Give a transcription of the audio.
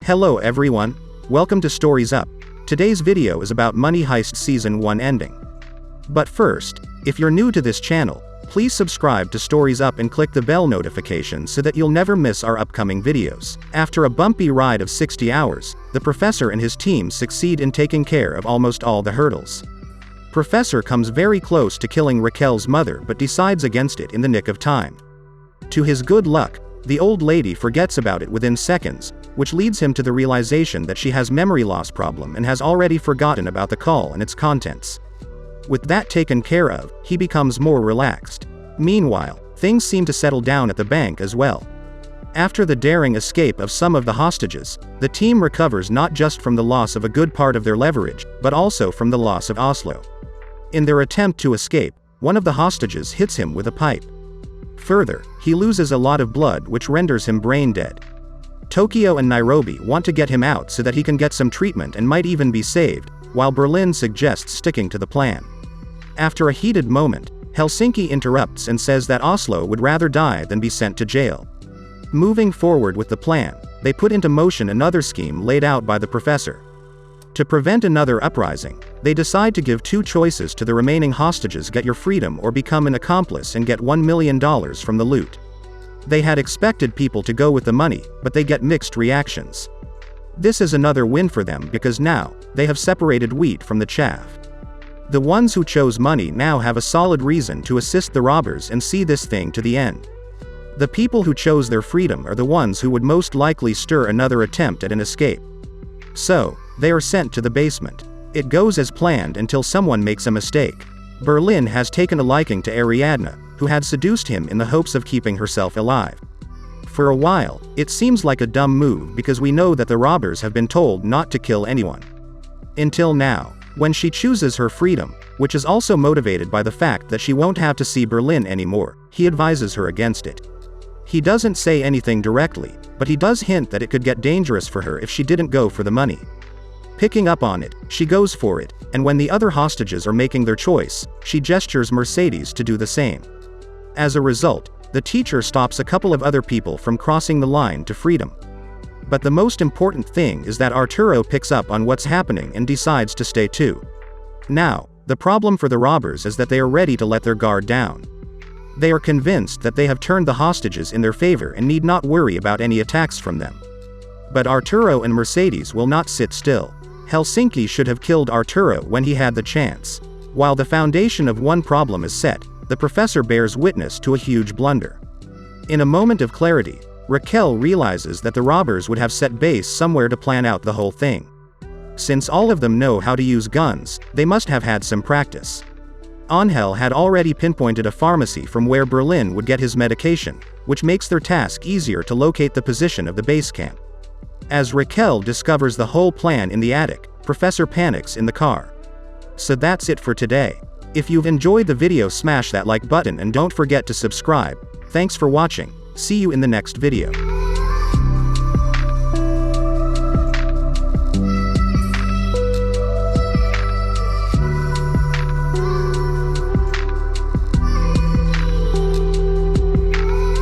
Hello everyone, welcome to Stories Up. Today's video is about Money Heist Season 1 ending. But first, if you're new to this channel, please subscribe to Stories Up and click the bell notification so that you'll never miss our upcoming videos. After a bumpy ride of 60 hours, the Professor and his team succeed in taking care of almost all the hurdles. Professor comes very close to killing Raquel's mother but decides against it in the nick of time. To his good luck, the old lady forgets about it within seconds, which leads him to the realization that she has memory loss problem and has already forgotten about the call and its contents. With that taken care of, he becomes more relaxed. Meanwhile, things seem to settle down at the bank as well. After the daring escape of some of the hostages, the team recovers not just from the loss of a good part of their leverage, but also from the loss of Oslo. In their attempt to escape, one of the hostages hits him with a pipe. Further, he loses a lot of blood which renders him brain dead. Tokyo and Nairobi want to get him out so that he can get some treatment and might even be saved, while Berlin suggests sticking to the plan. After a heated moment, Helsinki interrupts and says that Oslo would rather die than be sent to jail. Moving forward with the plan, they put into motion another scheme laid out by the Professor. To prevent another uprising, they decide to give two choices to the remaining hostages: get your freedom or become an accomplice and get $1 million from the loot. They had expected people to go with the money, but they get mixed reactions. This is another win for them because now, they have separated wheat from the chaff. The ones who chose money now have a solid reason to assist the robbers and see this thing to the end. The people who chose their freedom are the ones who would most likely stir another attempt at an escape. So, they are sent to the basement. It goes as planned until someone makes a mistake. Berlin has taken a liking to Ariadne, who had seduced him in the hopes of keeping herself alive. For a while, it seems like a dumb move because we know that the robbers have been told not to kill anyone. Until now, when she chooses her freedom, which is also motivated by the fact that she won't have to see Berlin anymore, he advises her against it. He doesn't say anything directly, but he does hint that it could get dangerous for her if she didn't go for the money. Picking up on it, she goes for it, and when the other hostages are making their choice, she gestures Mercedes to do the same. As a result, the teacher stops a couple of other people from crossing the line to freedom. But the most important thing is that Arturo picks up on what's happening and decides to stay too. Now, the problem for the robbers is that they are ready to let their guard down. They are convinced that they have turned the hostages in their favor and need not worry about any attacks from them. But Arturo and Mercedes will not sit still. Helsinki should have killed Arturo when he had the chance. While the foundation of one problem is set, the Professor bears witness to a huge blunder. In a moment of clarity, Raquel realizes that the robbers would have set base somewhere to plan out the whole thing. Since all of them know how to use guns, they must have had some practice. Angel had already pinpointed a pharmacy from where Berlin would get his medication, which makes their task easier to locate the position of the base camp. As Raquel discovers the whole plan in the attic, Professor panics in the car. So that's it for today. If you've enjoyed the video, smash that like button and don't forget to subscribe. Thanks for watching. See you in the next video.